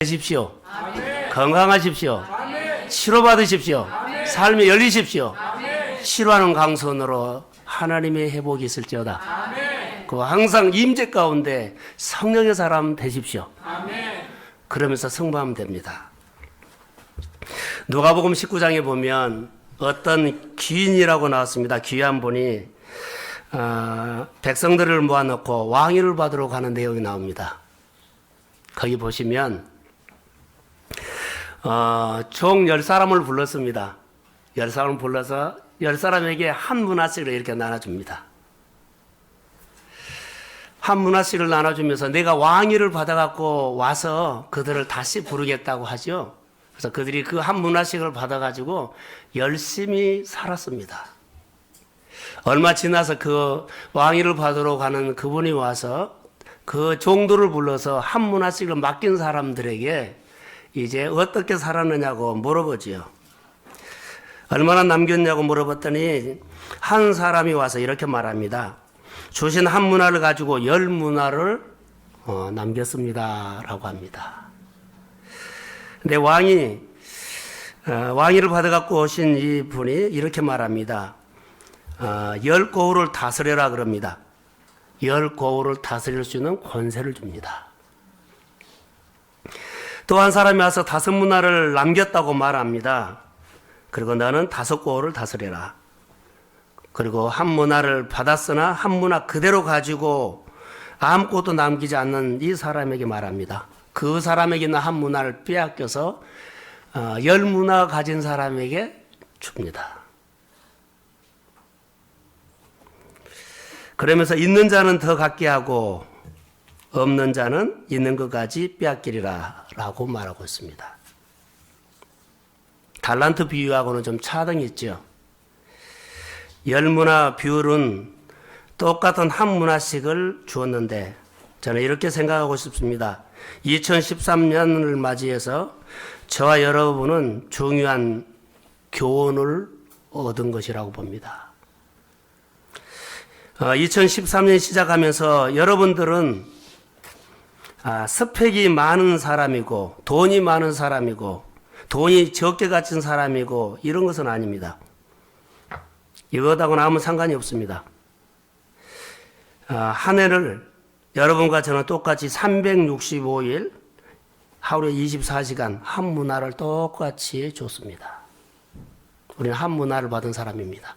되십시오. 건강하십시오. 치료받으십시오. 삶이 열리십시오. 치료하는 강선으로 하나님의 회복이 있을지어다. 그 항상 임재 가운데 성령의 사람 되십시오. 그러면서 승부하면 됩니다. 누가복음 19장에 보면 어떤 귀인이라고 나왔습니다. 귀한 분이 백성들을 모아놓고 왕위를 받으러 가는 내용이 나옵니다. 거기 보시면 총 10사람을 불렀습니다. 10사람을 불러서 10사람에게 한 문화씩을 이렇게 나눠줍니다. 한 문화씩을 나눠주면서 내가 왕위를 받아갖고 와서 그들을 다시 부르겠다고 하죠. 그래서 그들이 그 한 문화씩을 받아가지고 열심히 살았습니다. 얼마 지나서 그 왕위를 받으러 가는 그분이 와서 그 종들을 불러서 한 문화씩을 맡긴 사람들에게 이제 어떻게 살았느냐고 물어보지요. 얼마나 남겼냐고 물어봤더니 한 사람이 와서 이렇게 말합니다. 주신 한 문화를 가지고 10문화를 남겼습니다 라고 합니다. 근데 왕위를 받아갖고 오신 이 분이 이렇게 말합니다. 10고을을 다스려라 그럽니다. 10고을을 다스릴 수 있는 권세를 줍니다. 또 한 사람이 와서 5문화를 남겼다고 말합니다. 그리고 너는 5고을을 다스려라. 그리고 한 문화를 받았으나 한 문화 그대로 가지고 아무것도 남기지 않는 이 사람에게 말합니다. 그 사람에게 있는 한 문화를 빼앗겨서 10문화 가진 사람에게 줍니다. 그러면서 있는 자는 더 갖게 하고 없는 자는 있는 것까지 빼앗기리라 라고 말하고 있습니다. 달란트 비유하고는 좀 차등이 있죠. 10문화 비율은 똑같은 한 문화씩을 주었는데 저는 이렇게 생각하고 싶습니다. 2013년을 맞이해서 저와 여러분은 중요한 교훈을 얻은 것이라고 봅니다. 2013년 시작하면서 여러분들은 스펙이 많은 사람이고 돈이 많은 사람이고 돈이 적게 갖춘 사람이고 이런 것은 아닙니다. 이것하고는 아무 상관이 없습니다. 한 해를 여러분과 저는 똑같이 365일 하루에 24시간 한 문화를 똑같이 줬습니다. 우리는 한 문화를 받은 사람입니다.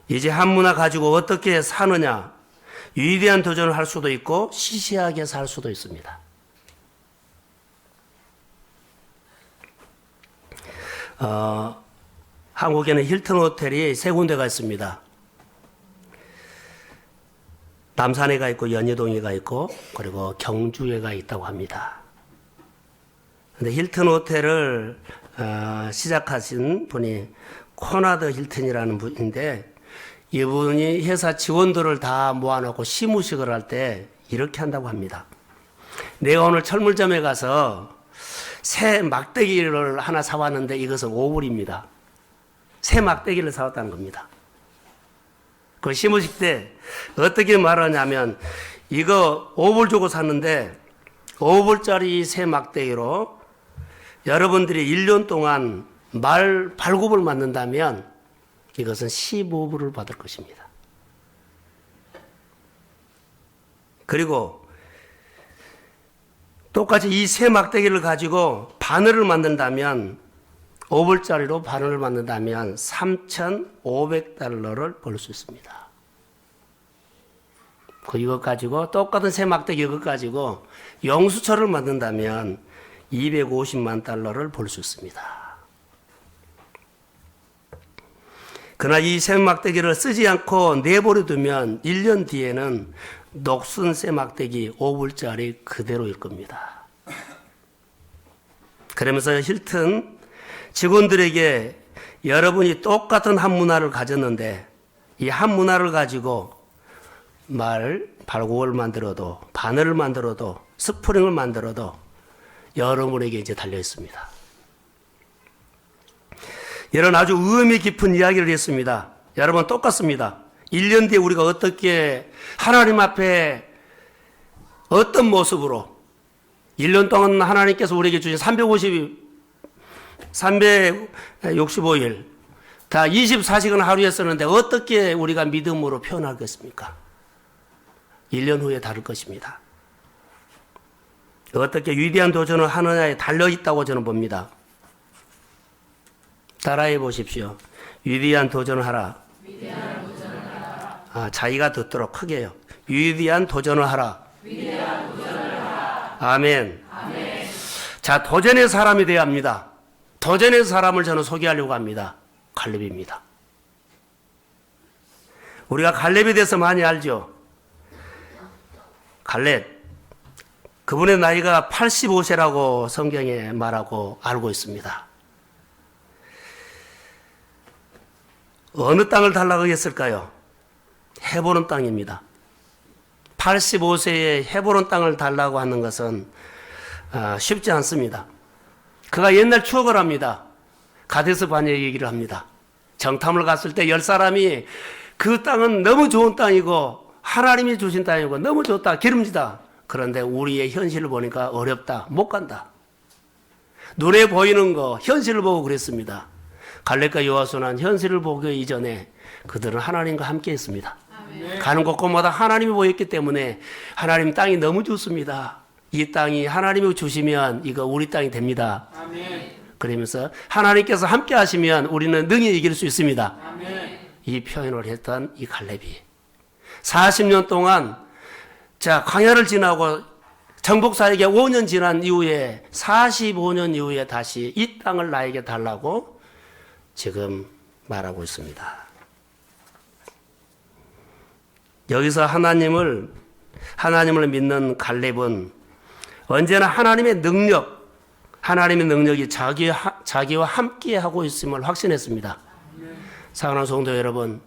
이제 한 문화 가지고 어떻게 사느냐, 위대한 도전을 할 수도 있고 시시하게 살 수도 있습니다. 한국에는 힐튼 호텔이 3군데가 있습니다. 남산에가 있고 연희동에가 있고 그리고 경주에가 있다고 합니다. 근데 힐튼 호텔을 시작하신 분이 코나드 힐튼이라는 분인데 이분이 회사 직원들을 다 모아놓고 시무식을 할 때 이렇게 한다고 합니다. 내가 오늘 철물점에 가서 새 막대기를 하나 사왔는데 이것은 5불입니다. 새 막대기를 사왔다는 겁니다. 그 시무식 때 어떻게 말하냐면 이거 5불 주고 샀는데 5불짜리 새 막대기로 여러분들이 1년 동안 말 발굽을 맞는다면 이것은 15불을 받을 것입니다. 그리고 똑같이 이 새 막대기를 가지고 바늘을 만든다면 5불짜리로 바늘을 만든다면 3,500달러를 벌 수 있습니다. 이것 가지고 똑같은 새 막대기 이것 가지고 영수철을 만든다면 250만 달러를 벌 수 있습니다. 그러나 이 새 막대기를 쓰지 않고 내버려 두면 1년 뒤에는 녹슨 새 막대기 5불짜리 그대로일 겁니다. 그러면서 힐튼 직원들에게 여러분이 똑같은 한 문화를 가졌는데 이 한 문화를 가지고 발굽을 만들어도 바늘을 만들어도 스프링을 만들어도 여러분에게 이제 달려 있습니다. 이런 아주 의미 깊은 이야기를 했습니다. 여러분 똑같습니다. 1년 뒤에 우리가 어떻게 하나님 앞에 어떤 모습으로 1년 동안 하나님께서 우리에게 주신 365일 다 24시간 하루에 썼는데 어떻게 우리가 믿음으로 표현하겠습니까? 1년 후에 다를 것입니다. 어떻게 위대한 도전을 하느냐에 달려있다고 저는 봅니다. 따라해 보십시오. 위대한 도전을 하라. 자기가 듣도록 크게요. 위대한 도전을 하라. 아멘. 자, 도전의 사람이 되어야 합니다. 도전의 사람을 저는 소개하려고 합니다. 갈렙입니다. 우리가 갈렙에 대해서 많이 알죠? 갈렙. 그분의 나이가 85세라고 성경에 말하고 알고 있습니다. 어느 땅을 달라고 했을까요? 헤브론 땅입니다. 85세에 헤브론 땅을 달라고 하는 것은 쉽지 않습니다. 그가 옛날 추억을 합니다. 가데스 바네 얘기를 합니다. 정탐을 갔을 때 10사람이 그 땅은 너무 좋은 땅이고 하나님이 주신 땅이고 너무 좋다, 기름지다. 그런데 우리의 현실을 보니까 어렵다, 못 간다. 눈에 보이는 거, 현실을 보고 그랬습니다. 갈렙과 여호수아는 현실을 보기 이전에 그들은 하나님과 함께 했습니다. 아멘. 가는 곳곳마다 하나님이 보였기 때문에 하나님 땅이 너무 좋습니다. 이 땅이 하나님이 주시면 이거 우리 땅이 됩니다. 아멘. 그러면서 하나님께서 함께 하시면 우리는 능히 이길 수 있습니다. 아멘. 이 표현을 했던 이 갈렙이 40년 동안 광야를 지나고 정복사에게 5년 지난 이후에 45년 이후에 다시 이 땅을 나에게 달라고 지금 말하고 있습니다. 여기서 하나님을 믿는 갈렙은 언제나 하나님의 능력이 자기와 함께 하고 있음을 확신했습니다. 사랑하는 성도 여러분,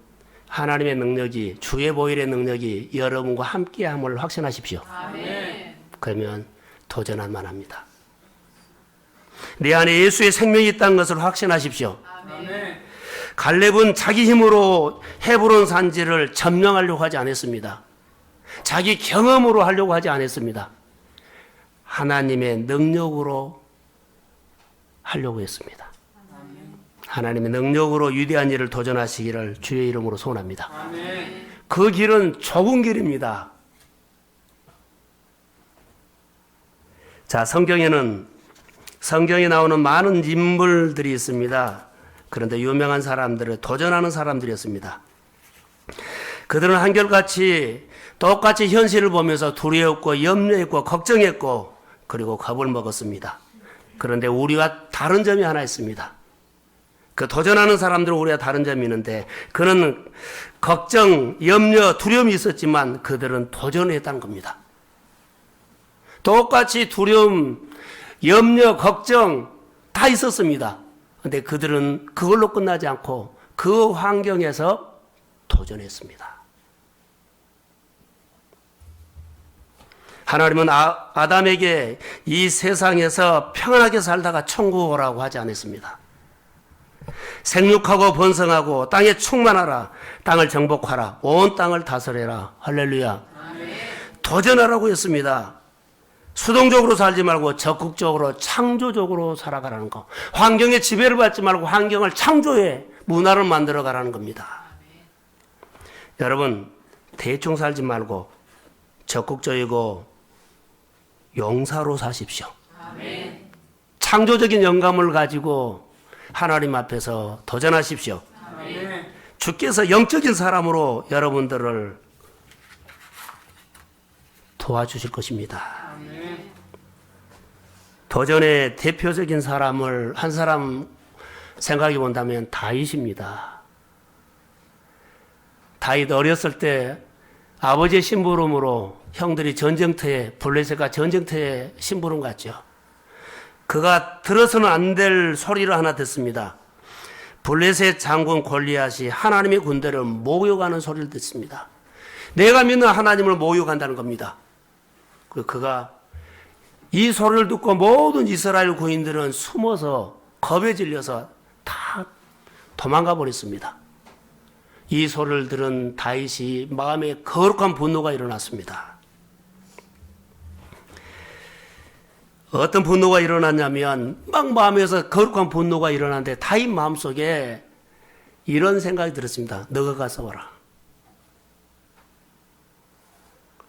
하나님의 능력이, 주의 보혈의 능력이 여러분과 함께함을 확신하십시오. 아멘. 그러면 도전할 만합니다. 내 안에 예수의 생명이 있다는 것을 확신하십시오. 아멘. 갈렙은 자기 힘으로 헤브론 산지를 점령하려고 하지 않았습니다. 자기 경험으로 하려고 하지 않았습니다. 하나님의 능력으로 하려고 했습니다. 하나님의 능력으로 위대한 일을 도전하시기를 주의 이름으로 소원합니다. 아멘. 그 길은 좁은 길입니다. 자, 성경에 나오는 많은 인물들이 있습니다. 그런데 유명한 사람들을 도전하는 사람들이었습니다. 그들은 한결같이 똑같이 현실을 보면서 두려웠고 염려했고 걱정했고 그리고 겁을 먹었습니다. 그런데 우리와 다른 점이 하나 있습니다. 그 도전하는 사람들은 우리와 다른 점이 있는데 그는 걱정, 염려, 두려움이 있었지만 그들은 도전을 했다는 겁니다. 똑같이 두려움, 염려, 걱정 다 있었습니다. 그런데 그들은 그걸로 끝나지 않고 그 환경에서 도전했습니다. 하나님은 아담에게 이 세상에서 평안하게 살다가 천국 오라고 하지 않았습니다. 생육하고 번성하고 땅에 충만하라, 땅을 정복하라, 온 땅을 다스려라. 할렐루야. 아멘. 도전하라고 했습니다. 수동적으로 살지 말고 적극적으로 창조적으로 살아가라는 거. 환경의 지배를 받지 말고 환경을 창조해 문화를 만들어 가라는 겁니다. 아멘. 여러분, 대충 살지 말고 적극적이고 용사로 사십시오. 아멘. 창조적인 영감을 가지고 하나님 앞에서 도전하십시오. 아멘. 주께서 영적인 사람으로 여러분들을 도와주실 것입니다. 아멘. 도전의 대표적인 사람을 한 사람 생각해 본다면 다윗입니다. 다윗 어렸을 때 아버지의 심부름으로 형들이 전쟁터에, 블레셋과 전쟁터에 심부름 갔죠. 그가 들어서는 안 될 소리를 하나 듣습니다. 블레셋 장군 골리앗이 하나님의 군대를 모욕하는 소리를 듣습니다. 내가 믿는 하나님을 모욕한다는 겁니다. 그가 이 소리를 듣고 모든 이스라엘 군인들은 숨어서 겁에 질려서 다 도망가 버렸습니다. 이 소리를 들은 다윗이 마음에 거룩한 분노가 일어났습니다. 어떤 분노가 일어났냐면 막 마음에서 거룩한 분노가 일어났는데 다윗 마음속에 이런 생각이 들었습니다. 너가 가서 싸워라.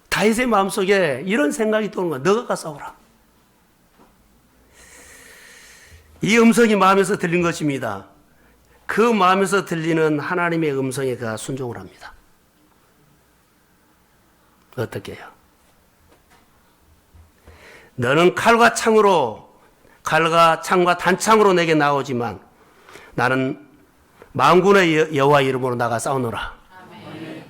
다윗의 마음속에 이런 생각이 떠오르는 거야. 너가 가서 싸워라. 이 음성이 마음에서 들린 것입니다. 그 마음에서 들리는 하나님의 음성에 그가 순종을 합니다. 어떻게 해요? 너는 칼과 창과 단창으로 내게 나오지만 나는 만군의 여호와 이름으로 나가 싸우노라. 아멘.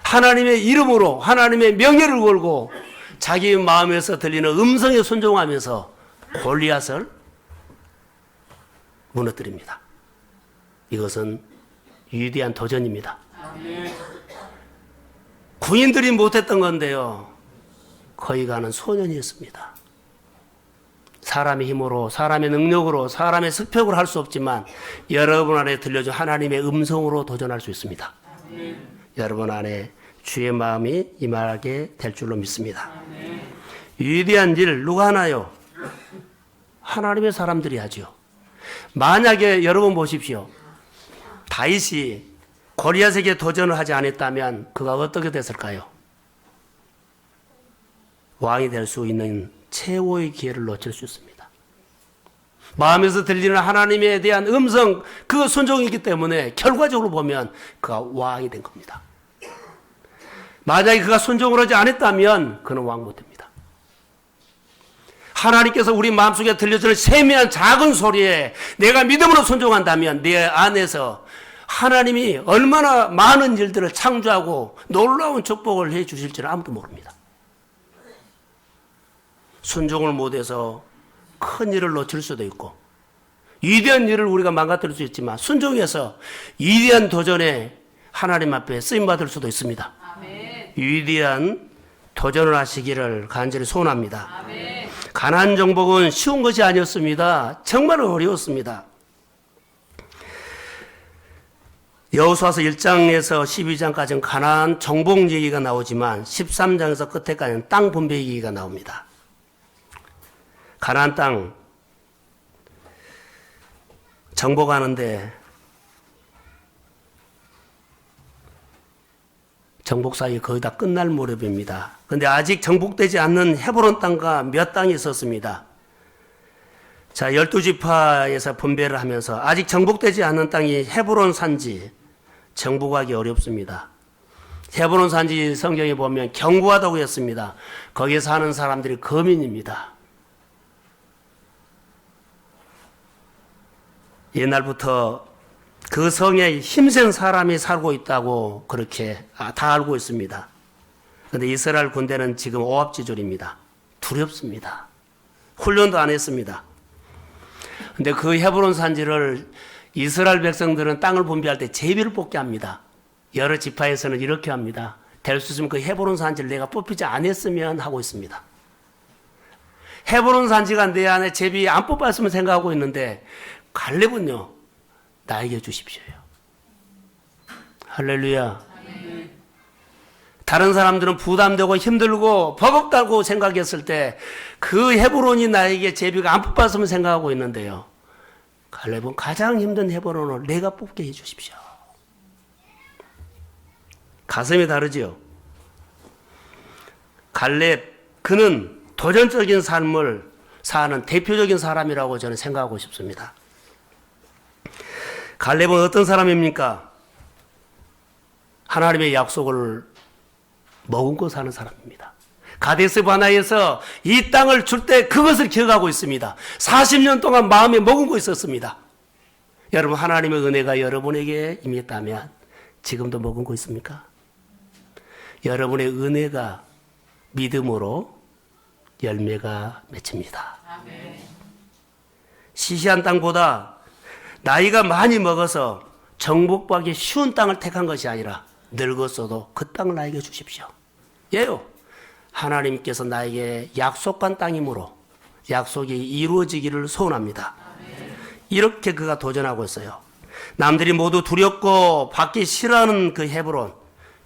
하나님의 이름으로 하나님의 명예를 걸고 자기 마음에서 들리는 음성에 순종하면서 골리앗을 무너뜨립니다. 이것은 위대한 도전입니다. 아멘. 군인들이 못했던 건데요. 거기 가는 소년이었습니다. 사람의 힘으로, 사람의 능력으로, 사람의 sức 벽으로 할 수 없지만 여러분 안에 들려준 하나님의 음성으로 도전할 수 있습니다. 아멘. 여러분 안에 주의 마음이 임하게 될 줄로 믿습니다. 아멘. 위대한 일 누가 하나요? 하나님의 사람들이 하죠. 만약에 여러분 보십시오. 다윗이 골리앗에게 도전을 하지 않았다면 그가 어떻게 됐을까요? 왕이 될 수 있는 최고의 기회를 놓칠 수 있습니다. 마음에서 들리는 하나님에 대한 음성, 그 순종이기 때문에 결과적으로 보면 그가 왕이 된 겁니다. 만약에 그가 순종을 하지 않았다면 그는 왕 못 됩니다. 하나님께서 우리 마음속에 들려주는 세미한 작은 소리에 내가 믿음으로 순종한다면 내 안에서 하나님이 얼마나 많은 일들을 창조하고 놀라운 축복을 해 주실지를 아무도 모릅니다. 순종을 못해서 큰 일을 놓칠 수도 있고 위대한 일을 우리가 망가뜨릴 수 있지만 순종해서 위대한 도전에 하나님 앞에 쓰임받을 수도 있습니다. 아멘. 위대한 도전을 하시기를 간절히 소원합니다. 아멘. 가나안 정복은 쉬운 것이 아니었습니다. 정말 어려웠습니다. 여호수아서 1장에서 12장까지는 가나안 정복 얘기가 나오지만 13장에서 끝에까지는 땅 분배 얘기가 나옵니다. 가나안 땅 정복하는데 정복사역이 거의 다 끝날 무렵입니다. 그런데 아직 정복되지 않는 헤브론 땅과 몇 땅이 있었습니다. 자, 12지파에서 분배를 하면서 아직 정복되지 않는 땅이 헤브론 산지 정복하기 어렵습니다. 헤브론 산지 성경에 보면 견고하다고 했습니다. 거기에 사는 사람들이 거민입니다. 옛날부터 그 성에 힘센 사람이 살고 있다고 그렇게 다 알고 있습니다. 그런데 이스라엘 군대는 지금 오합지졸입니다. 두렵습니다. 훈련도 안 했습니다. 그런데 그 헤브론 산지를 이스라엘 백성들은 땅을 분배할 때 제비를 뽑게 합니다. 여러 지파에서는 이렇게 합니다. 될 수 있으면 그 헤브론 산지를 내가 뽑히지 않았으면 하고 있습니다. 헤브론 산지가 내 안에 제비 안 뽑았으면 생각하고 있는데 갈렙은요, 나에게 주십시오요. 할렐루야. 아멘. 다른 사람들은 부담되고 힘들고 버겁다고 생각했을 때 그 헤브론이 나에게 제비가 안 뽑았으면 생각하고 있는데요. 갈렙은 가장 힘든 헤브론을 내가 뽑게 해 주십시오. 가슴이 다르지요. 갈렙, 그는 도전적인 삶을 사는 대표적인 사람이라고 저는 생각하고 싶습니다. 갈렙은 어떤 사람입니까? 하나님의 약속을 머금고 사는 사람입니다. 가데스 바나에서 이 땅을 줄 때 그것을 기억하고 있습니다. 40년 동안 마음에 머금고 있었습니다. 여러분, 하나님의 은혜가 여러분에게 임했다면 지금도 머금고 있습니까? 여러분의 은혜가 믿음으로 열매가 맺힙니다. 아멘. 시시한 땅보다 나이가 많이 먹어서 정복하기 쉬운 땅을 택한 것이 아니라 늙었어도 그 땅을 나에게 주십시오. 예요. 하나님께서 나에게 약속한 땅이므로 약속이 이루어지기를 소원합니다. 아멘. 이렇게 그가 도전하고 있어요. 남들이 모두 두렵고 받기 싫어하는 그 헤브론,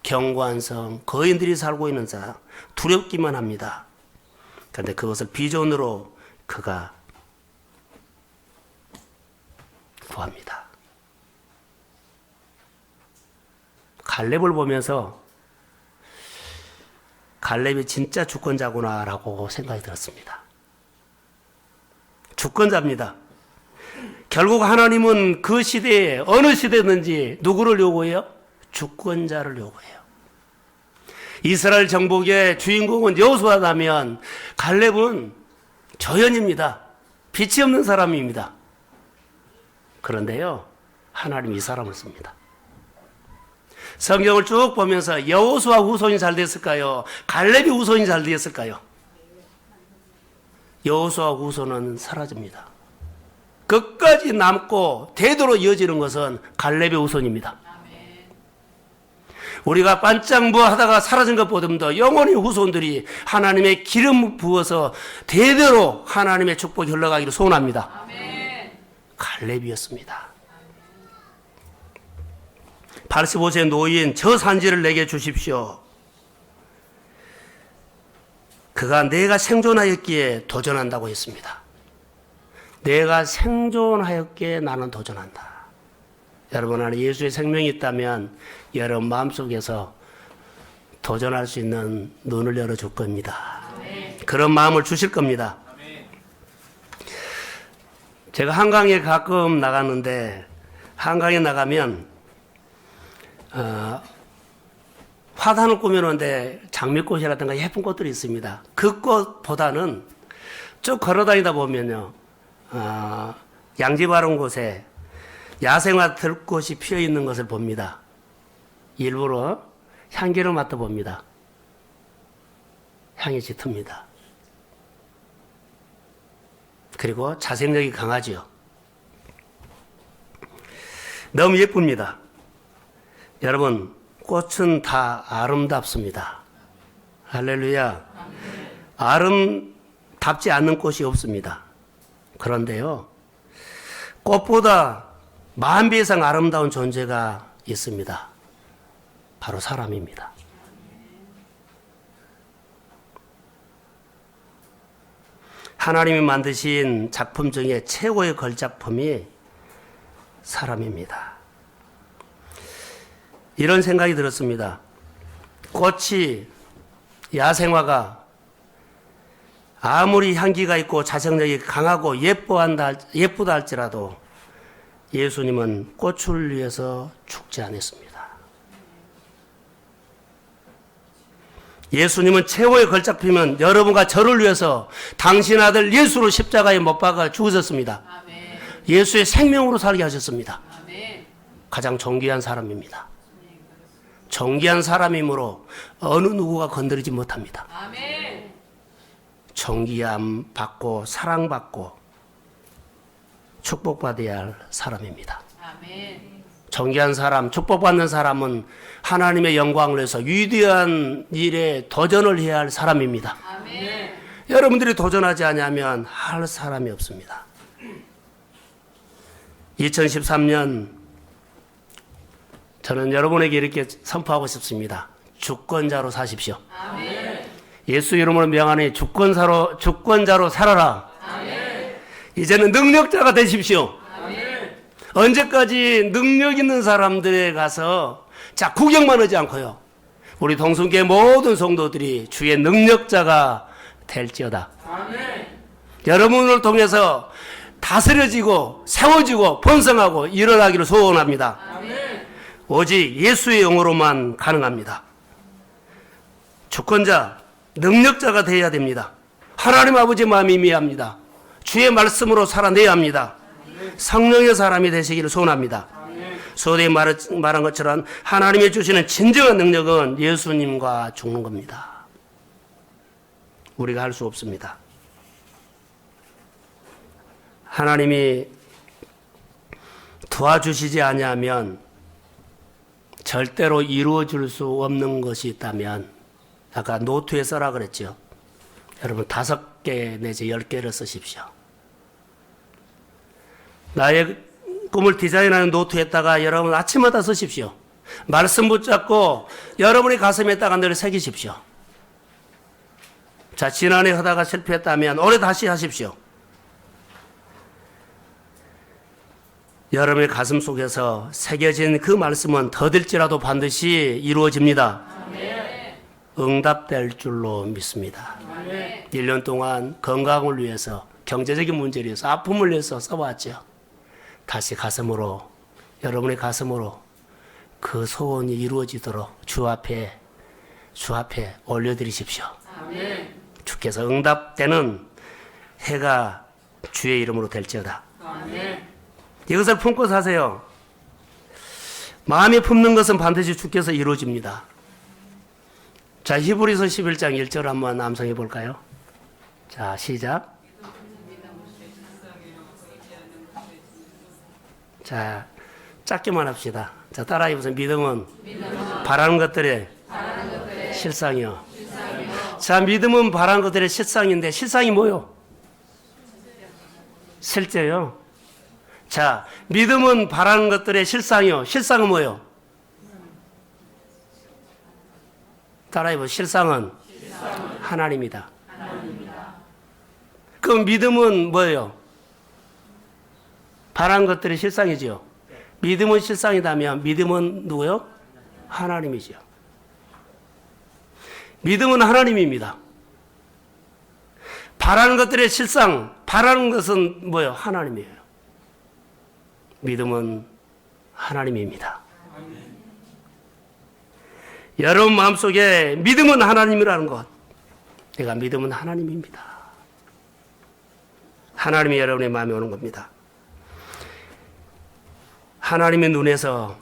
견고한 성, 거인들이 살고 있는 성, 두렵기만 합니다. 그런데 그것을 비전으로 그가 구합니다. 갈렙을 보면서 갈렙이 진짜 주권자구나라고 생각이 들었습니다. 주권자입니다. 결국 하나님은 그 시대에 어느 시대든지 누구를 요구해요? 주권자를 요구해요. 이스라엘 정복의 주인공은 여호수아라면 갈렙은 조연입니다. 빛이 없는 사람입니다. 그런데요, 하나님이 이 사람을 씁니다. 성경을 쭉 보면서 여호수아 후손이 잘 됐을까요? 갈렙이 후손이 잘 됐을까요? 여호수아 후손은 사라집니다. 끝까지 남고 대대로 이어지는 것은 갈렙의 후손입니다. 우리가 반짝 하다가 사라진 것보다도 영원히 후손들이 하나님의 기름 부어서 대대로 하나님의 축복이 흘러가기를 소원합니다. 갈렙이었습니다. 85세 노인 저 산지를 내게 주십시오. 그가 내가 생존하였기에 도전한다고 했습니다. 내가 생존하였기에 나는 도전한다. 여러분 안에 예수의 생명이 있다면 여러분 마음속에서 도전할 수 있는 눈을 열어줄 겁니다. 그런 마음을 주실 겁니다. 제가 한강에 가끔 나가는데 한강에 나가면 화단을 꾸며놓은데 장미꽃이라든가 예쁜 꽃들이 있습니다. 그 꽃보다는 쭉 걸어다니다 보면요, 양지 바른 곳에 야생화 들꽃이 피어 있는 것을 봅니다. 일부러 향기를 맡아봅니다. 향이 짙습니다. 그리고 자생력이 강하지요. 너무 예쁩니다. 여러분, 꽃은 다 아름답습니다. 할렐루야. 아름답지 않는 꽃이 없습니다. 그런데요, 꽃보다 10,000배 이상 아름다운 존재가 있습니다. 바로 사람입니다. 하나님이 만드신 작품 중에 최고의 걸작품이 사람입니다. 이런 생각이 들었습니다. 꽃이, 야생화가 아무리 향기가 있고 자생력이 강하고 예쁘다 할지라도 예수님은 꽃을 위해서 죽지 않았습니다. 예수님은 최고의 걸작품은 여러분과 저를 위해서 당신 아들 예수를 십자가에 못 박아 죽으셨습니다. 아멘. 예수의 생명으로 살게 하셨습니다. 아멘. 가장 존귀한 사람입니다. 존귀한 사람이므로 어느 누구가 건드리지 못합니다. 아멘. 존귀함 받고 사랑받고 축복받아야 할 사람입니다. 아멘. 존귀한 사람, 축복받는 사람은 하나님의 영광을 위해서 위대한 일에 도전을 해야 할 사람입니다. 아멘. 여러분들이 도전하지 않으면 할 사람이 없습니다. 2013년 저는 여러분에게 이렇게 선포하고 싶습니다. 주권자로 사십시오. 아멘. 예수 이름으로 명하니 주권자로 살아라. 아멘. 이제는 능력자가 되십시오. 언제까지 능력 있는 사람들에 가서 자 구경만 하지 않고요, 우리 동성교회 모든 성도들이 주의 능력자가 될지어다. 아멘. 여러분을 통해서 다스려지고 세워지고 번성하고 일어나기를 소원합니다. 아멘. 오직 예수의 영으로만 가능합니다. 주권자, 능력자가 되어야 됩니다. 하나님 아버지 마음이 임해야 주의 말씀으로 살아내야 합니다. 성령의 사람이 되시기를 소원합니다. 소대에 말한 것처럼 하나님이 주시는 진정한 능력은 예수님과 죽는 겁니다. 우리가 할 수 없습니다. 하나님이 도와주시지 아니하면 절대로 이루어질 수 없는 것이 있다면, 아까 노트에 써라 그랬죠. 여러분 5개 내지 10개를 쓰십시오. 나의 꿈을 디자인하는 노트에다가 여러분 아침마다 쓰십시오. 말씀 붙잡고 여러분의 가슴에다가 늘 새기십시오. 자, 지난해 하다가 실패했다면 올해 다시 하십시오. 여러분의 가슴 속에서 새겨진 그 말씀은 더딜지라도 반드시 이루어집니다. 응답될 줄로 믿습니다. 1년 동안 건강을 위해서, 경제적인 문제를 위해서, 아픔을 위해서 써왔죠. 다시 가슴으로, 여러분의 가슴으로 그 소원이 이루어지도록 주 앞에 올려드리십시오. 주께서 응답되는 해가 주의 이름으로 될지어다. 이것을 품고 사세요. 마음이 품는 것은 반드시 주께서 이루어집니다. 자, 히브리서 11장 1절 한번 암송해 볼까요? 자, 시작. 자, 짧게만 합시다. 자, 따라해 보세요. 믿음은 바라는 것들의 실상이요. 자, 믿음은 바라는 것들의 실상인데, 실상이 뭐요? 실제요. 자, 믿음은 바라는 것들의 실상이요. 실상은 뭐요? 따라해 보세요. 실상은 하나님이다. 그럼 믿음은 뭐예요? 바라는 것들의 실상이죠. 믿음은 실상이다면 믿음은 누구요? 하나님이죠. 믿음은 하나님입니다. 바라는 것들의 실상, 바라는 것은 뭐예요? 하나님이에요. 믿음은 하나님입니다. 여러분 마음속에 믿음은 하나님이라는 것, 내가 믿음은 하나님입니다. 하나님이 여러분의 마음에 오는 겁니다. 하나님의 눈에서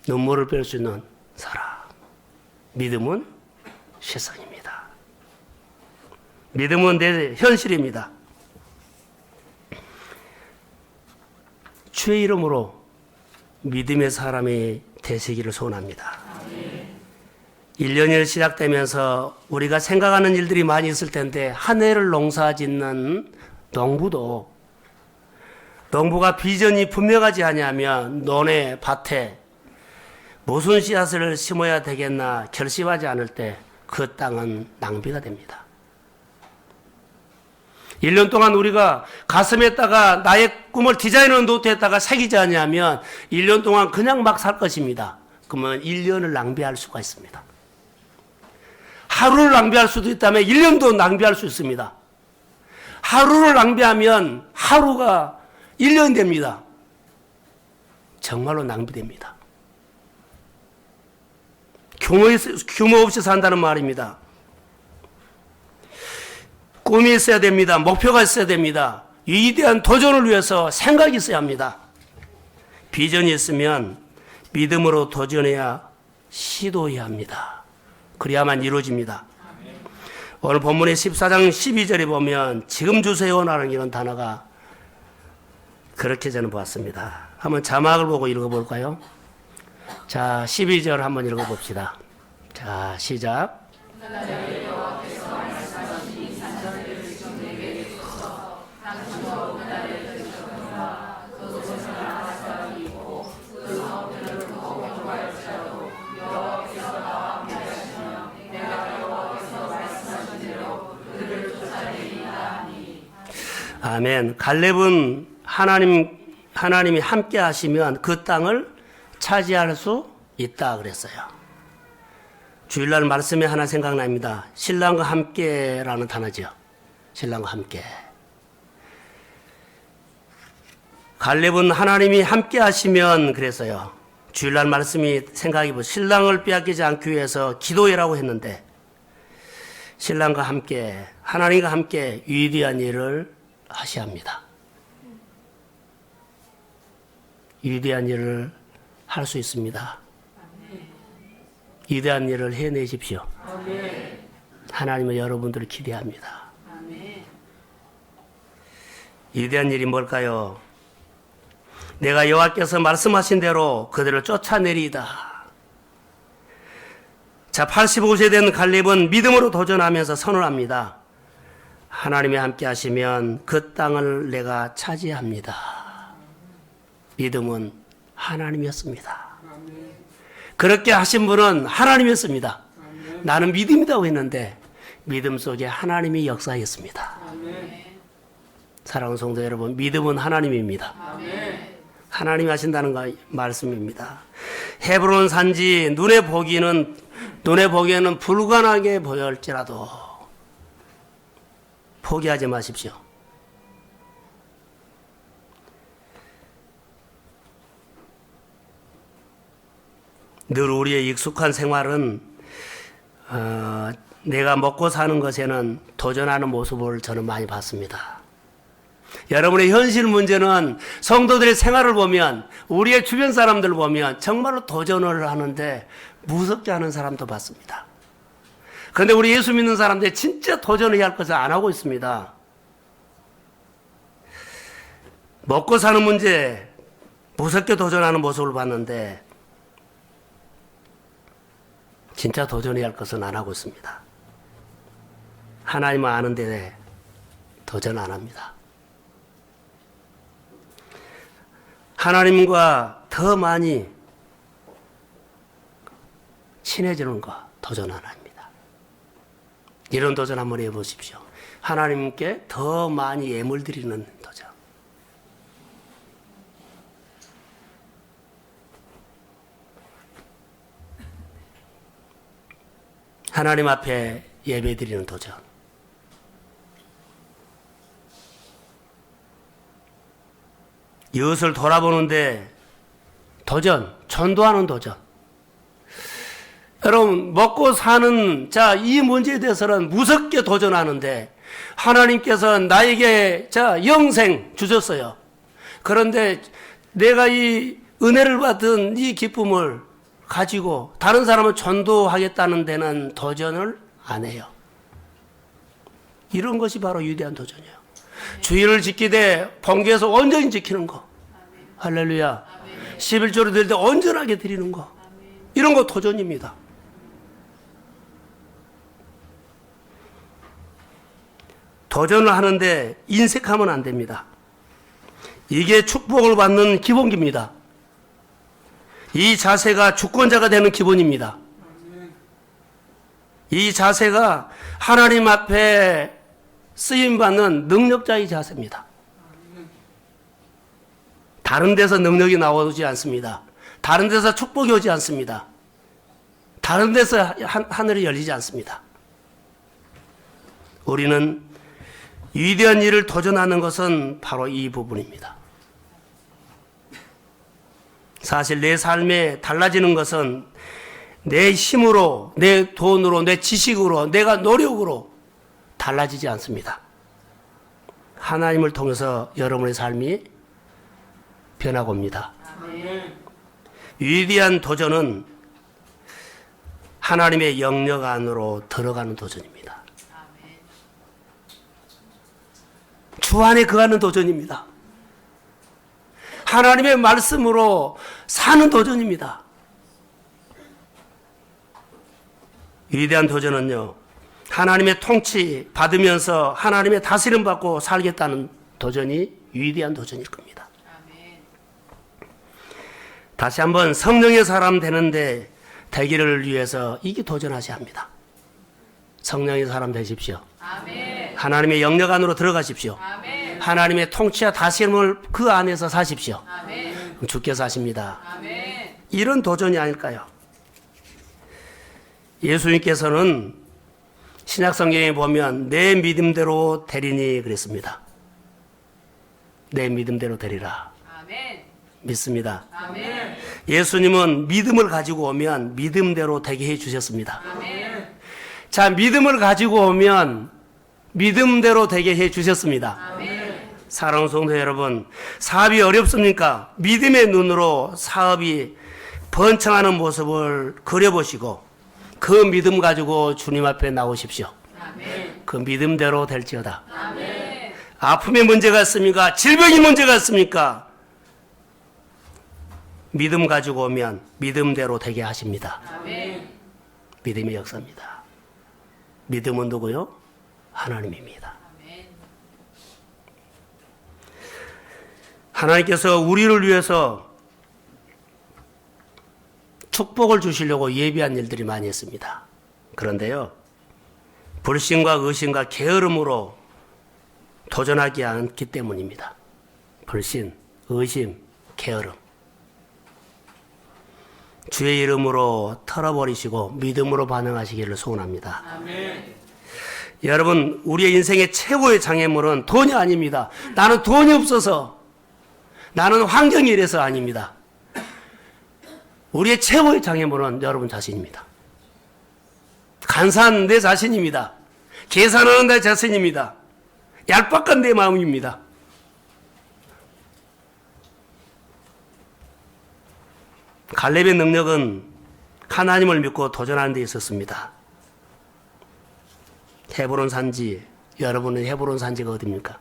눈물을 뺄 수 있는 사람, 믿음은 실상입니다. 믿음은 내 현실입니다. 주의 이름으로 믿음의 사람이 되시기를 소원합니다. 1년이 시작되면서 우리가 생각하는 일들이 많이 있을 텐데, 한 해를 농사짓는 농부가 비전이 분명하지 않으면 논에 밭에 무슨 씨앗을 심어야 되겠나 결심하지 않을 때 그 땅은 낭비가 됩니다. 1년 동안 우리가 가슴에다가 나의 꿈을 디자인으로 노트에다가 새기지 않으면 1년 동안 그냥 막 살 것입니다. 그러면 1년을 낭비할 수가 있습니다. 하루를 낭비할 수도 있다면 1년도 낭비할 수 있습니다. 하루를 낭비하면 하루가 1년 됩니다. 정말로 낭비됩니다. 규모 없이 산다는 말입니다. 꿈이 있어야 됩니다. 목표가 있어야 됩니다. 위대한 도전을 위해서 생각이 있어야 합니다. 비전이 있으면 믿음으로 도전해야 시도해야 합니다. 그래야만 이루어집니다. 오늘 본문의 14장 12절에 보면 지금 주세요라는 이런 단어가 그렇게 저는 보았습니다. 한번 자막을 보고 읽어볼까요? 자, 12절 한번 읽어봅시다. 자, 시작. 아멘. 갈렙은 하나님이 함께 하시면 그 땅을 차지할 수 있다 그랬어요. 주일날 말씀에 하나 생각납니다. 신랑과 함께라는 단어죠. 신랑과 함께. 갈렙은 하나님이 함께 하시면 그랬어요. 주일날 말씀이 생각해보세요. 신랑을 빼앗기지 않기 위해서 기도해라고 했는데, 신랑과 함께, 하나님과 함께 위대한 일을 하셔야 합니다. 위대한 일을 할 수 있습니다. 위대한 일을 해내십시오. 하나님은 여러분들을 기대합니다. 위대한 일이 뭘까요? 내가 여호와께서 말씀하신 대로 그들을 쫓아내리이다. 자, 85세 된 갈렙은 믿음으로 도전하면서 선언합니다. 하나님이 함께 하시면 그 땅을 내가 차지합니다. 믿음은 하나님이었습니다. 그렇게 하신 분은 하나님이었습니다. 나는 믿음이라고 했는데 믿음 속에 하나님이 역사했습니다. 사랑하는 성도 여러분, 믿음은 하나님입니다. 하나님이 하신다는 말씀입니다. 헤브론 산지 눈에 보기에는 불가능하게 보일지라도 포기하지 마십시오. 늘 우리의 익숙한 생활은 내가 먹고 사는 것에는 도전하는 모습을 저는 많이 봤습니다. 여러분의 현실 문제는 성도들의 생활을 보면, 우리의 주변 사람들 보면 정말로 도전을 하는데 무섭게 하는 사람도 봤습니다. 그런데 우리 예수 믿는 사람들이 진짜 도전해야 할 것을 안 하고 있습니다. 먹고 사는 문제 무섭게 도전하는 모습을 봤는데 진짜 도전해야 할 것은 안 하고 있습니다. 하나님을 아는데 도전 안 합니다. 하나님과 더 많이 친해지는 거 도전 안 합니다. 이런 도전 한번 해보십시오. 하나님께 더 많이 예물 드리는 도전. 하나님 앞에 예배 드리는 도전. 이웃을 돌아보는데 도전, 전도하는 도전. 여러분, 먹고 사는, 이 문제에 대해서는 무섭게 도전하는데, 하나님께서 나에게, 영생 주셨어요. 그런데 내가 이 은혜를 받은 이 기쁨을 가지고 다른 사람을 전도하겠다는 데는 도전을 안 해요. 이런 것이 바로 위대한 도전이에요. 주의를 지키되 번개에서 온전히 지키는 거. 할렐루야. 11조를 드릴 때 온전하게 드리는 거. 이런 거 도전입니다. 도전을 하는데 인색하면 안 됩니다. 이게 축복을 받는 기본기입니다. 이 자세가 주권자가 되는 기본입니다. 이 자세가 하나님 앞에 쓰임받는 능력자의 자세입니다. 다른 데서 능력이 나오지 않습니다. 다른 데서 축복이 오지 않습니다. 다른 데서 하늘이 열리지 않습니다. 우리는 위대한 일을 도전하는 것은 바로 이 부분입니다. 사실 내 삶에 달라지는 것은 내 힘으로, 내 돈으로, 내 지식으로, 내가 노력으로 달라지지 않습니다. 하나님을 통해서 여러분의 삶이 변하고 옵니다. 위대한 도전은 하나님의 영역 안으로 들어가는 도전입니다. 주 안에 거하는 도전입니다. 하나님의 말씀으로 사는 도전입니다. 위대한 도전은요, 하나님의 통치 받으면서 하나님의 다스림 받고 살겠다는 도전이 위대한 도전일 겁니다. 다시 한번 성령의 사람 되는데 되기를 위해서 이게 도전하셔야 합니다. 성령의 사람 되십시오. 아멘. 하나님의 영역 안으로 들어가십시오. 아멘. 하나님의 통치와 다스림을 그 안에서 사십시오. 아멘. 주께서 하십니다. 아멘. 이런 도전이 아닐까요? 예수님께서는 신약성경에 보면 내 믿음대로 되리니 그랬습니다. 내 믿음대로 되리라. 아멘. 믿습니다. 아멘. 예수님은 믿음을 가지고 오면 믿음대로 되게 해 주셨습니다. 아멘. 자, 믿음을 가지고 오면 믿음대로 되게 해 주셨습니다. 아멘. 사랑하는 성도 여러분, 사업이 어렵습니까? 믿음의 눈으로 사업이 번창하는 모습을 그려보시고 그 믿음 가지고 주님 앞에 나오십시오. 아멘. 그 믿음대로 될지어다. 아멘. 아픔의 문제가 있습니까? 질병의 문제가 있습니까? 믿음 가지고 오면 믿음대로 되게 하십니다. 아멘. 믿음의 역사입니다. 믿음은 누구요? 하나님입니다. 아멘. 하나님께서 우리를 위해서 축복을 주시려고 예비한 일들이 많이 있습니다. 그런데요, 불신과 의심과 게으름으로 도전하지 않기 때문입니다. 불신, 의심, 게으름. 주의 이름으로 털어버리시고 믿음으로 반응하시기를 소원합니다. 아멘. 여러분, 우리의 인생의 최고의 장애물은 돈이 아닙니다. 나는 돈이 없어서, 나는 환경이 이래서 아닙니다. 우리의 최고의 장애물은 여러분 자신입니다. 간사한 내 자신입니다. 계산하는 내 자신입니다. 얄팍한 내 마음입니다. 갈렙의 능력은 하나님을 믿고 도전하는 데 있었습니다. 헤브론 산지, 여러분은 헤브론 산지가 어디입니까?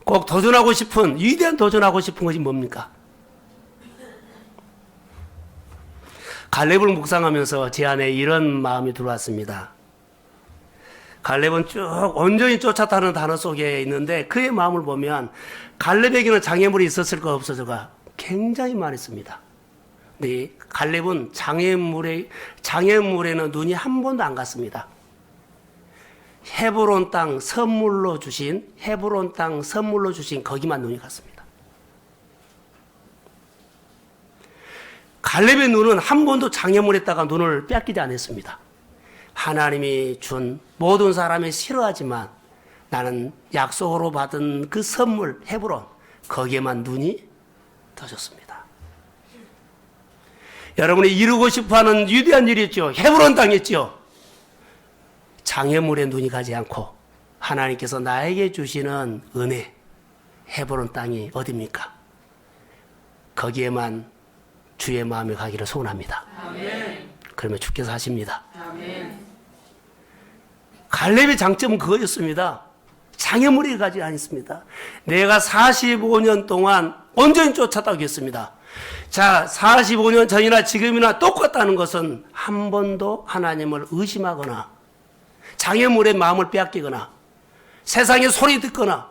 꼭 도전하고 싶은, 위대한 도전하고 싶은 것이 뭡니까? 갈렙을 묵상하면서 제 안에 이런 마음이 들어왔습니다. 갈렙은 쭉 온전히 쫓았다는 단어 속에 있는데 그의 마음을 보면 갈렙에게는 장애물이 있었을까 없었을까 굉장히 많았습니다. 근데 갈렙은 장애물에는 눈이 한 번도 안 갔습니다. 헤브론 땅 선물로 주신 거기만 눈이 갔습니다. 갈렙의 눈은 한 번도 장애물에다가 눈을 뺏기지 않았습니다. 하나님이 준 모든 사람이 싫어하지만 나는 약속으로 받은 그 선물 헤브론 거기에만 눈이 떠졌습니다. 여러분이 이루고 싶어하는 위대한 일이 있죠. 헤브론 땅이었죠. 장애물에 눈이 가지 않고 하나님께서 나에게 주시는 은혜 헤브론 땅이 어디입니까? 거기에만 주의 마음이 가기를 소원합니다. 아멘. 그러면 주께서 하십니다. 아멘. 갈렙의 장점은 그거였습니다. 장애물이 가지 않습니다. 내가 45년 동안 온전히 쫓았다고 했습니다. 자, 45년 전이나 지금이나 똑같다는 것은 한 번도 하나님을 의심하거나 장애물의 마음을 빼앗기거나 세상의 소리 듣거나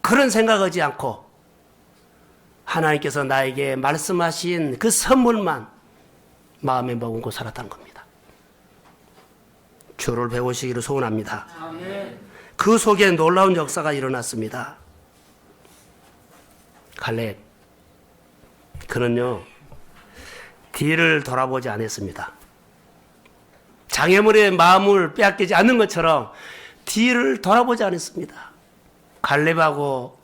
그런 생각하지 않고 하나님께서 나에게 말씀하신 그 선물만 마음에 머금고 살았다는 겁니다. 주를 배우시기를 소원합니다. 아멘. 그 속에 놀라운 역사가 일어났습니다. 갈렙, 그는요 뒤를 돌아보지 않았습니다. 장애물의 마음을 빼앗기지 않는 것처럼 뒤를 돌아보지 않았습니다. 갈렙하고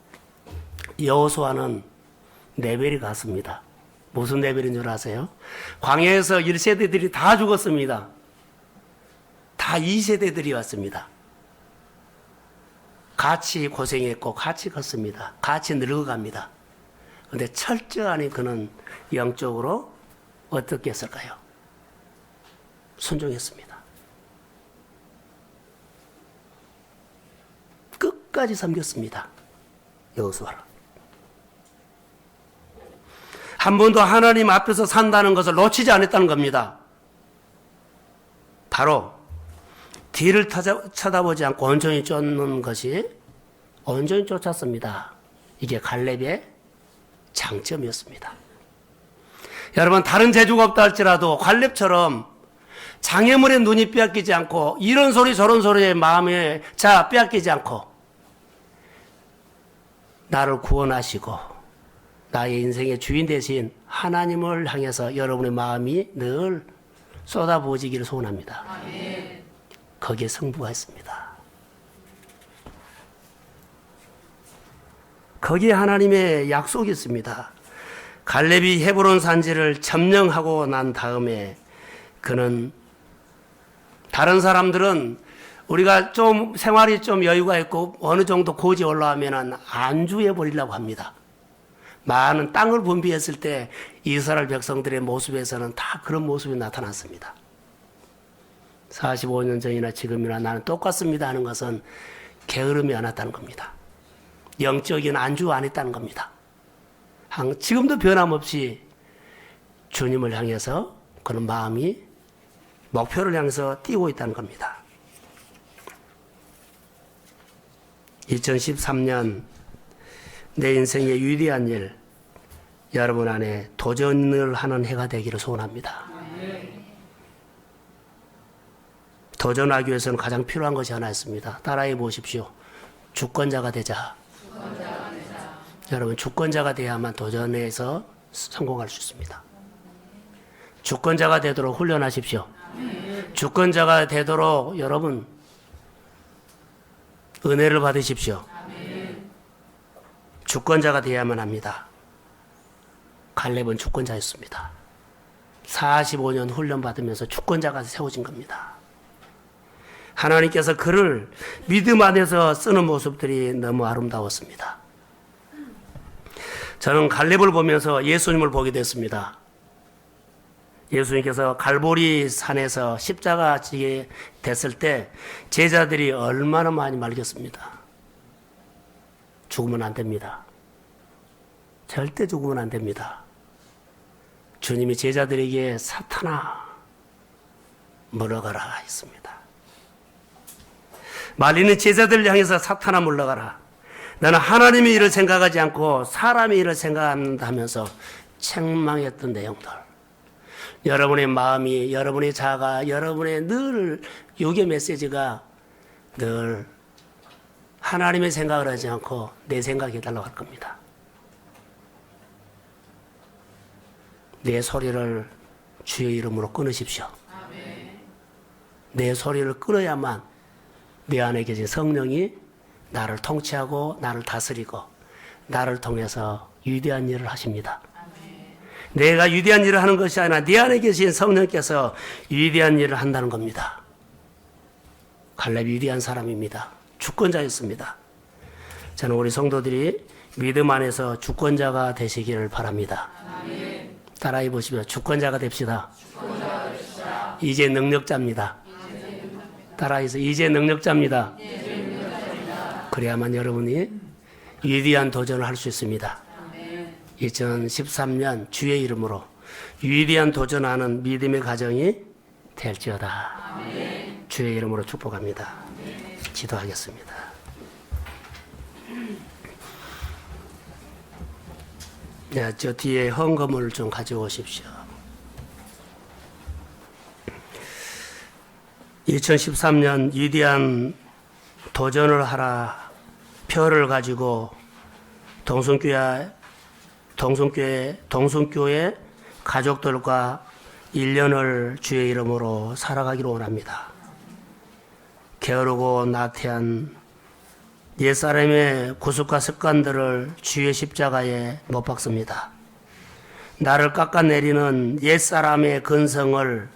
여호수아는 레벨이 같습니다. 무슨 레벨인 줄 아세요? 광야에서 1세대들이 다 죽었습니다. 다 2세대들이 왔습니다. 같이 고생했고 같이 컸습니다. 같이 늙어갑니다. 그런데 철저하니 그는 영적으로 어떻게 했을까요? 순종했습니다. 끝까지 섬겼습니다. 여호수아를. 한 번도 하나님 앞에서 산다는 것을 놓치지 않았다는 겁니다. 바로 뒤를 쳐다보지 않고 온전히 쫓는 것이 온전히 쫓았습니다. 이게 갈렙의 장점이었습니다. 여러분, 다른 재주가 없다 할지라도 갈렙처럼 장애물의 눈이 빼앗기지 않고 이런 소리 저런 소리에 마음에 빼앗기지 않고 나를 구원하시고 나의 인생의 주인 대신 하나님을 향해서 여러분의 마음이 늘 쏟아부어지기를 소원합니다. 아멘. 거기에 승부가 있습니다. 거기에 하나님의 약속이 있습니다. 갈렙이 헤브론 산지를 점령하고 난 다음에 그는 다른 사람들은 우리가 좀 생활이 좀 여유가 있고 어느 정도 고지 올라오면 안주해 버리려고 합니다. 많은 땅을 분비했을 때 이스라엘 백성들의 모습에서는 다 그런 모습이 나타났습니다. 45년 전이나 지금이나 나는 똑같습니다 하는 것은 게으름이 안 왔다는 겁니다. 영적인 안주가 안 했다는 겁니다. 지금도 변함없이 주님을 향해서 그런 마음이 목표를 향해서 뛰고 있다는 겁니다. 2013년 내 인생의 위대한 일, 여러분 안에 도전을 하는 해가 되기를 소원합니다. 도전하기 위해서는 가장 필요한 것이 하나 있습니다. 따라해 보십시오. 주권자가 되자. 여러분, 주권자가 돼야만 도전에서 성공할 수 있습니다. 주권자가 되도록 훈련하십시오. 주권자가 되도록 여러분 은혜를 받으십시오. 주권자가 되어야만 합니다. 갈렙은 주권자였습니다. 45년 훈련받으면서 주권자가 세워진 겁니다. 하나님께서 그를 믿음 안에서 쓰는 모습들이 너무 아름다웠습니다. 저는 갈렙을 보면서 예수님을 보게 됐습니다. 예수님께서 갈보리 산에서 십자가 지게 됐을 때 제자들이 얼마나 많이 말렸습니다. 죽으면 안 됩니다. 절대 죽으면 안 됩니다. 주님이 제자들에게 사탄아 물러가라 했습니다. 말리는 제자들을 향해서 사탄아 물러가라. 나는 하나님의 일을 생각하지 않고 사람의 일을 생각한다 하면서 책망했던 내용들. 여러분의 마음이, 여러분의 자아가, 여러분의 늘 요게 메시지가 늘 하나님의 생각을 하지 않고 내 생각이 해달라고 할 겁니다. 내 소리를 주의 이름으로 끊으십시오. 내 소리를 끊어야만 내 안에 계신 성령이 나를 통치하고 나를 다스리고 나를 통해서 위대한 일을 하십니다. 내가 위대한 일을 하는 것이 아니라 내 안에 계신 성령께서 위대한 일을 한다는 겁니다. 갈렙이 위대한 사람입니다. 주권자였습니다. 저는 우리 성도들이 믿음 안에서 주권자가 되시기를 바랍니다. 따라해 보시면 주권자가 됩시다. 이제 능력자입니다. 따라해서 이제 능력자입니다. 그래야만 여러분이 위대한 도전을 할 수 있습니다. 2013년 주의 이름으로 위대한 도전하는 믿음의 가정이 될지어다. 주의 이름으로 축복합니다. 기도하겠습니다. 네, 저 뒤에 헌금을 좀 가져오십시오. 2013년 위대한 도전을 하라 표를 가지고 동성교회 가족들과 1년을 주의 이름으로 살아가기로 원합니다. 게으르고 나태한 옛사람의 구습과 습관들을 주의 십자가에 못 박습니다. 나를 깎아내리는 옛사람의 근성을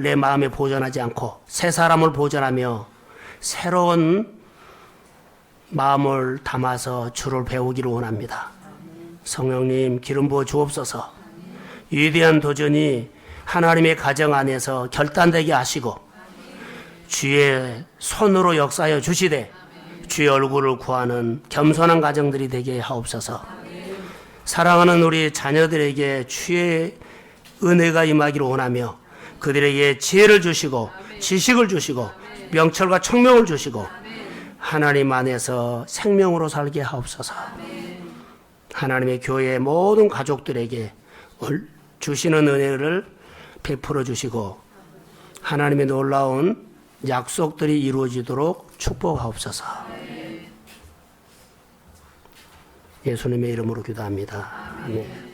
내 마음에 보존하지 않고 새 사람을 보존하며 새로운 마음을 담아서 주를 배우기를 원합니다. 성령님 기름 부어 주옵소서. 위대한 도전이 하나님의 가정 안에서 결단되게 하시고 주의 손으로 역사하여 주시되 주의 얼굴을 구하는 겸손한 가정들이 되게 하옵소서. 사랑하는 우리 자녀들에게 주의 은혜가 임하기를 원하며 그들에게 지혜를 주시고 지식을 주시고 명철과 총명을 주시고 하나님 안에서 생명으로 살게 하옵소서. 하나님의 교회의 모든 가족들에게 주시는 은혜를 베풀어 주시고 하나님의 놀라운 약속들이 이루어지도록 축복하옵소서. 예수님의 이름으로 기도합니다. 아멘.